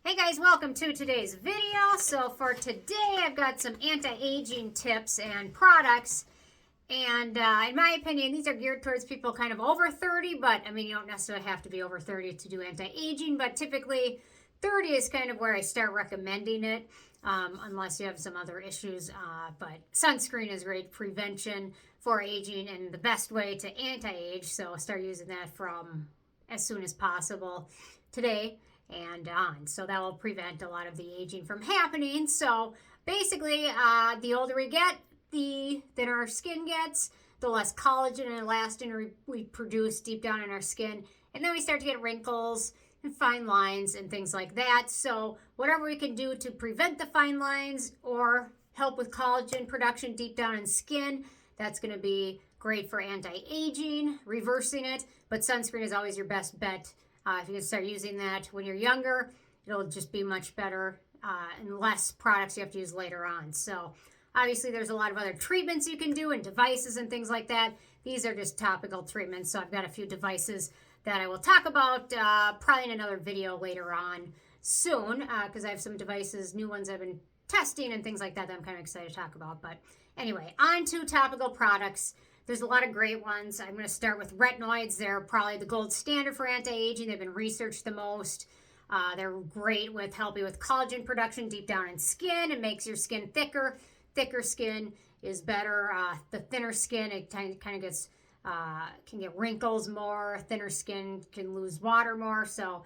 Hey guys, welcome to today's video. So for today, I've got some anti-aging tips and products. And in my opinion, these are geared towards people kind of over 30, but I mean, you don't necessarily have to be over 30 to do anti-aging, but typically 30 is kind of where I start recommending it, unless you have some other issues. But sunscreen is great prevention for aging and the best way to anti-age. So start using that from as soon as possible today and on. So that will prevent a lot of the aging from happening. So basically, the older we get, the thinner our skin gets, the less collagen and elastin we produce deep down in our skin. And then we start to get wrinkles and fine lines and things like that. So whatever we can do to prevent the fine lines or help with collagen production deep down in skin, that's going to be great for anti-aging, reversing it. But sunscreen is always your best bet. If you can start using that when you're younger, it'll just be much better and less products you have to use later on. So obviously there's a lot of other treatments you can do and devices and things like that. These are just topical treatments. So I've got a few devices that I will talk about probably in another video later on soon because I have some devices, new ones I've been testing and things like that I'm kind of excited to talk about. But anyway, on to topical products. There's a lot of great ones. I'm going to start with retinoids. They're probably the gold standard for anti-aging. They've been researched the most. They're great with helping with collagen production deep down in skin. It makes your skin thicker. Thicker skin is better. The thinner skin, it kind of gets can get wrinkles more. Thinner skin can lose water more. So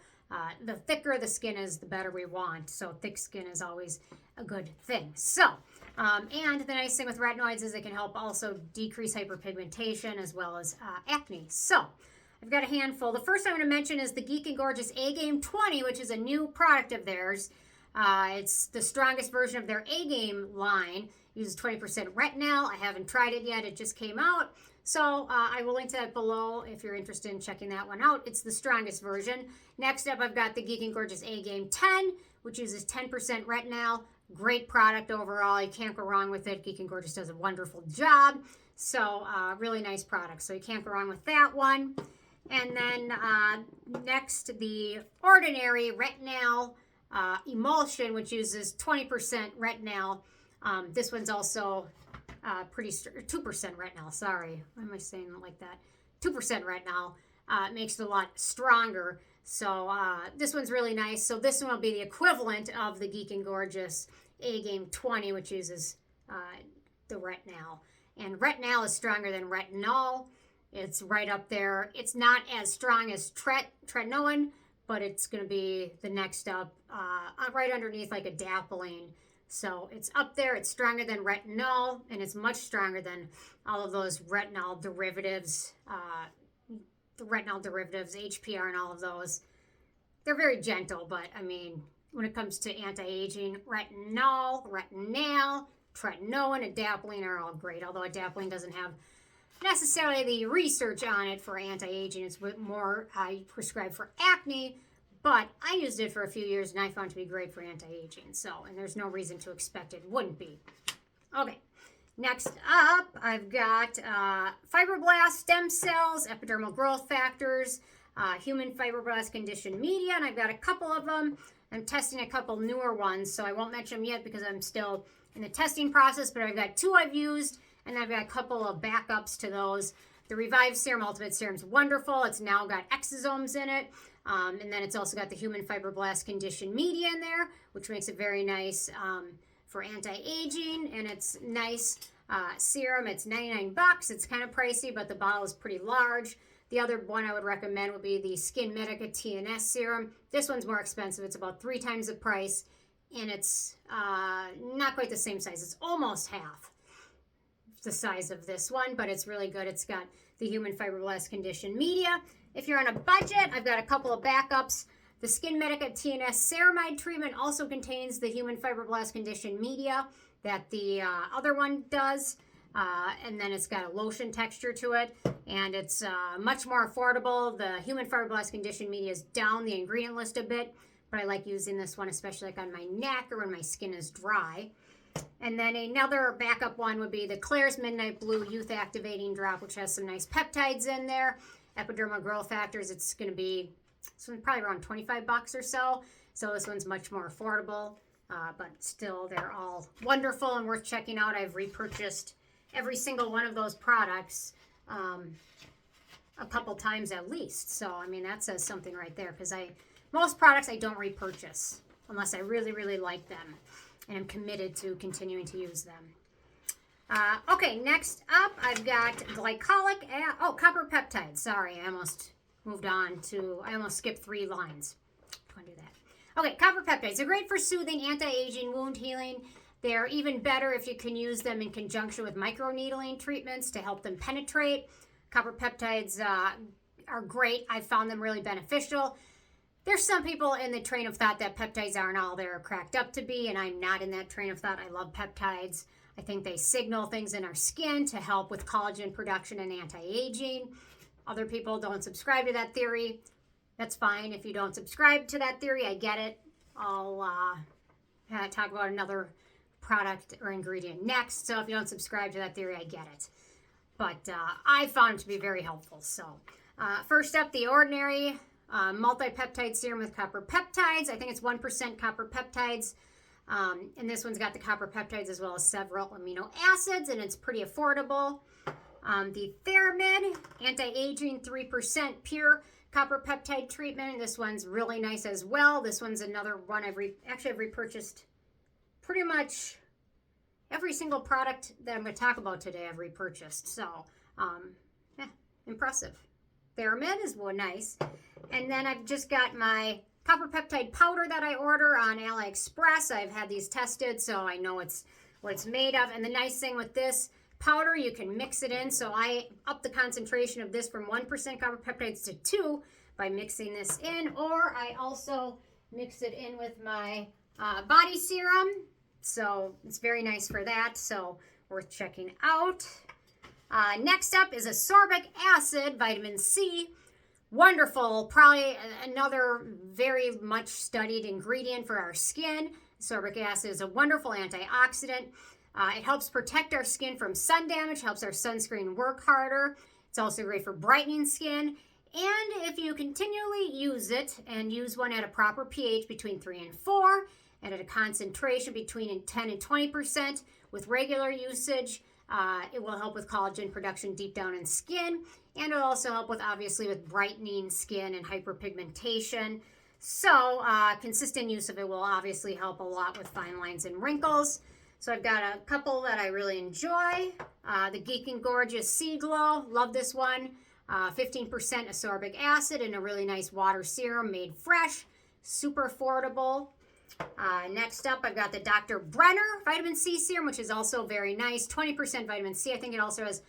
the thicker the skin is, the better we want. So thick skin is always a good thing. So and the nice thing with retinoids is they can help also decrease hyperpigmentation as well as acne. So I've got a handful. The first I'm going to mention is the Geek Gorgeous A-Game 20, which is a new product of theirs. It's the strongest version of their A-Game line. It uses 20% retinol. I haven't tried it yet. It just came out. So I will link to that below if you're interested in checking that one out. It's the strongest version. Next up, I've got the Geek Gorgeous A-Game 10, which uses 10% retinol. Great product overall. You can't go wrong with it. Geek Gorgeous does a wonderful job. So really nice product. So you can't go wrong with that one. And then next, the Ordinary Retinal Emulsion, which uses 20% retinol. This one's also pretty 2% retinol. Sorry, why am I saying it like that? 2% retinol makes it a lot stronger. So this one's really nice. So this one will be the equivalent of the Geek Gorgeous A-Game 20, which uses the retinol. And retinol is stronger than retinol. It's right up there. It's not as strong as tretinoin, but it's going to be the next up, right underneath like adapalene. So it's up there. It's stronger than retinol, and it's much stronger than all of those retinol derivatives, HPR, and all of those. They're very gentle, but I mean, when it comes to anti-aging, retinol, tretinoin, adapalene are all great. Although adapalene doesn't have necessarily the research on it for anti-aging. It's more prescribed for acne, but I used it for a few years and I found it to be great for anti-aging. So, and there's no reason to expect it wouldn't be. Okay, next up, I've got Fibroblast stem cells, epidermal growth factors, human fibroblast conditioned media, and I've got a couple of them. I'm testing a couple newer ones, so I won't mention them yet because I'm still in the testing process, but I've got two I've used, and I've got a couple of backups to those. The Revive Serum Ultimate Serum is wonderful. It's now got exosomes in it. And then it's also got the human fibroblast conditioned media in there, which makes it very nice for anti-aging. And it's nice serum. It's 99 bucks. It's kind of pricey, but the bottle is pretty large. The other one I would recommend would be the Skin Medica TNS serum. This one's more expensive. It's about 3 times the price, and it's not quite the same size. It's almost half the size of this one, but it's really good. It's got the human fibroblast conditioned media. If you're on a budget, I've got a couple of backups. The Skin Medica TNS ceramide treatment also contains the human fibroblast conditioned media that the other one does. And then it's got a lotion texture to it, and it's much more affordable. The human fibroblast conditioned media is down the ingredient list a bit, but I like using this one, especially like on my neck or when my skin is dry. And then another backup one would be the Claire's Midnight Blue Youth Activating Drop, which has some nice peptides in there. Epidermal growth factors, it's going to be probably around 25 bucks or so. So this one's much more affordable, but still they're all wonderful and worth checking out. I've repurchased every single one of those products a couple times at least. So, I mean, that says something right there, because most products I don't repurchase unless I really, really like them and I'm committed to continuing to use them. Okay, next up, I've got Glycolic, copper peptides. Sorry, I almost moved on to, I almost skipped 3 lines. Don't want to do that. Okay, copper peptides are great for soothing, anti-aging, wound healing. They're even better if you can use them in conjunction with microneedling treatments to help them penetrate. Copper peptides are great. I found them really beneficial. There's some people in the train of thought that peptides aren't all they're cracked up to be, and I'm not in that train of thought. I love peptides. I think they signal things in our skin to help with collagen production and anti-aging. Other people don't subscribe to that theory. That's fine. If you don't subscribe to that theory, I get it. I'll talk about another product or ingredient next. So if you don't subscribe to that theory, I get it. But I found it to be very helpful. So first up, the ordinary multi-peptide serum with copper peptides. I think it's 1% copper peptides. And this one's got the copper peptides as well as several amino acids, and it's pretty affordable. The Theramid anti-aging 3% pure copper peptide treatment. This one's really nice as well. This one's another one I've repurchased pretty much every single product that I'm going to talk about today. I've repurchased. So, impressive. Theramid is nice. And then I've just got my copper peptide powder that I order on AliExpress. I've had these tested, so I know what it's made of. And the nice thing with this powder, you can mix it in. So I up the concentration of this from 1% copper peptides to 2 by mixing this in. Or I also mix it in with my body serum. So it's very nice for that. So worth checking out. Next up is ascorbic acid, vitamin C. Wonderful, probably another very much studied ingredient for our skin. Ascorbic acid is a wonderful antioxidant. It helps protect our skin from sun damage, helps our sunscreen work harder. It's also great for brightening skin. And if you continually use it and use one at a proper pH between 3 and 4, and at a concentration between 10 and 20% with regular usage, it will help with collagen production deep down in skin, and it'll also help with, obviously, with brightening skin and hyperpigmentation. So consistent use of it will obviously help a lot with fine lines and wrinkles. So I've got a couple that I really enjoy. The Geek Gorgeous Sea Glow, love this one. 15% ascorbic acid and a really nice water serum made fresh, super affordable. Next up, I've got the Dr. Brenner Vitamin C Serum, which is also very nice. 20% vitamin C. I think it also has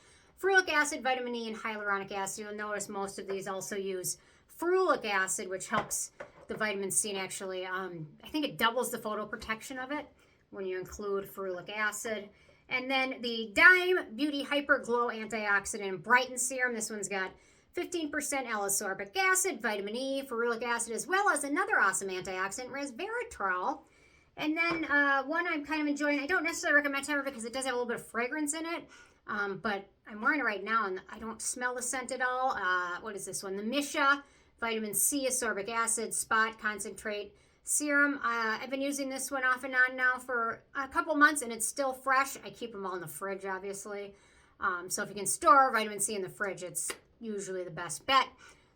ferulic acid, vitamin E, and hyaluronic acid. You'll notice most of these also use ferulic acid, which helps the vitamin C, and actually, I think it doubles the photoprotection of it when you include ferulic acid. And then the Dime Beauty Hyper Glow Antioxidant and Brighten Serum. This one's got 15% L-ascorbic acid, vitamin E, ferulic acid, as well as another awesome antioxidant, resveratrol. And then one I'm kind of enjoying, I don't necessarily recommend it because it does have a little bit of fragrance in it, but I'm wearing it right now and I don't smell the scent at all. What is this one? The Misha Vitamin C Ascorbic Acid Spot Concentrate Serum. I've been using this one off and on now for a couple months and it's still fresh. I keep them all in the fridge, obviously. So if you can store vitamin C in the fridge, it's usually the best bet.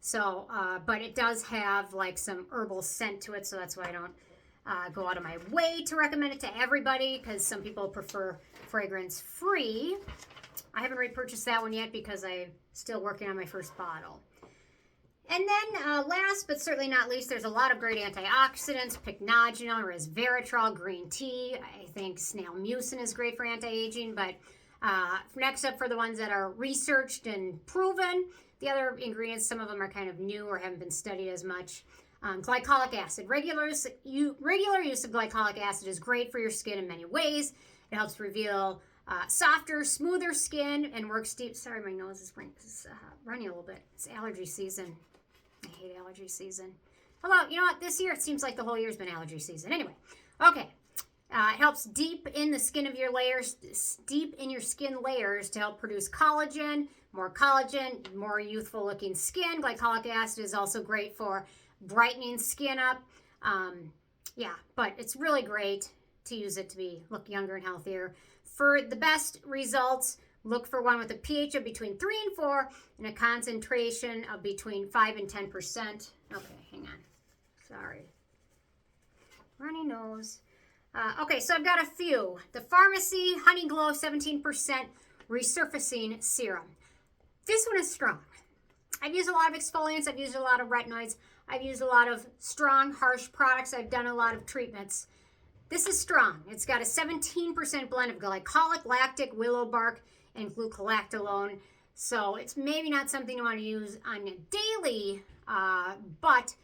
So, but it does have like some herbal scent to it, so that's why I don't go out of my way to recommend it to everybody, because some people prefer fragrance free. I haven't repurchased that one yet because I'm still working on my first bottle. And then last but certainly not least, there's a lot of great antioxidants. Pycnogenol, resveratrol, green tea. I think snail mucin is great for anti-aging, but next up for the ones that are researched and proven, the other ingredients, some of them are kind of new or haven't been studied as much. Glycolic acid. Regular use of glycolic acid is great for your skin in many ways. It helps reveal softer, smoother skin and works deep. Sorry, my nose is running a little bit. It's allergy season. I hate allergy season. Although, you know what? This year it seems like the whole year's been allergy season. Anyway, okay. It helps deep in the skin of your layers, deep in your skin layers to help produce collagen, more youthful looking skin. Glycolic acid is also great for brightening skin up. yeah, but it's really great to use it to look younger and healthier. For the best results, look for one with a pH of between 3 and 4 and a concentration of between 5 and 10%. Okay, hang on. Sorry. Runny nose. Okay, so I've got a few. The Pharmacy Honey Glow 17% Resurfacing Serum. This one is strong. I've used a lot of exfoliants. I've used a lot of retinoids. I've used a lot of strong, harsh products. I've done a lot of treatments. This is strong. It's got a 17% blend of glycolic, lactic, willow bark, and glucolactolone. So it's maybe not something you want to use on a daily, but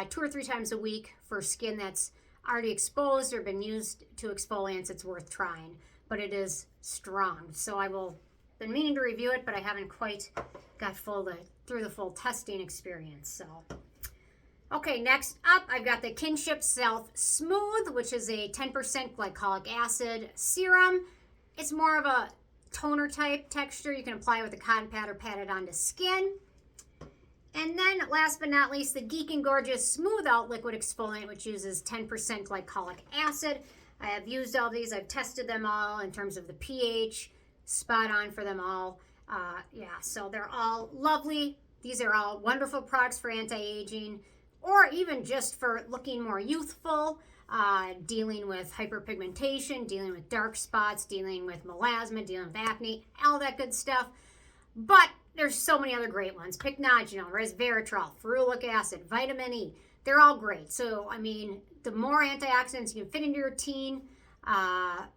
2 or 3 times a week for skin that's already exposed or been used to exfoliants, it's worth trying. But it is strong. So been meaning to review it, but I haven't quite got through the full testing experience. So, okay, next up, I've got the Kinship Self Smooth, which is a 10% glycolic acid serum. It's more of a toner type texture. You can apply it with a cotton pad or pat it onto skin. And then, last but not least, the Geek Gorgeous Smooth Out Liquid Exfoliant, which uses 10% glycolic acid. I have used all these. I've tested them all in terms of the pH. Spot on for them all. Yeah, so they're all lovely. These are all wonderful products for anti-aging or even just for looking more youthful, dealing with hyperpigmentation, dealing with dark spots, dealing with melasma, dealing with acne, all that good stuff. But there's so many other great ones. Pycnogenol, resveratrol, ferulic acid, vitamin E. They're all great. So, I mean, the more antioxidants you can fit into your routine, I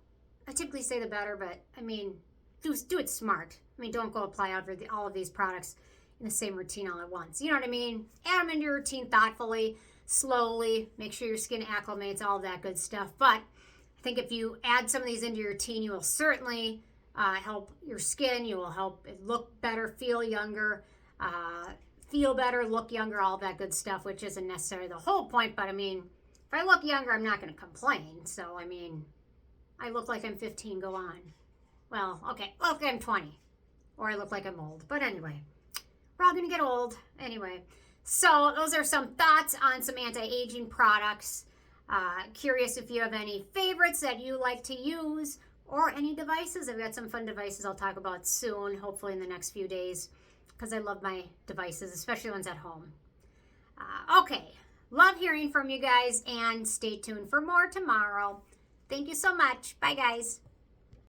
typically say the better, but, I mean, do it smart. I mean, don't go apply all of these products in the same routine all at once. You know what I mean? Add them into your routine thoughtfully, slowly. Make sure your skin acclimates, all of that good stuff. But I think if you add some of these into your routine, you will certainly help your skin. You will help it look better, feel younger, feel better, look younger, all that good stuff, which isn't necessarily the whole point. But, I mean, if I look younger, I'm not going to complain. So, I mean, I look like I'm 15, go on. Well, okay, look, I'm 20. Or I look like I'm old. But anyway, we're all going to get old. Anyway, so those are some thoughts on some anti-aging products. Curious if you have any favorites that you like to use or any devices. I've got some fun devices I'll talk about soon, hopefully in the next few days, because I love my devices, especially ones at home. Okay, love hearing from you guys, and stay tuned for more tomorrow. Thank you so much. Bye, guys.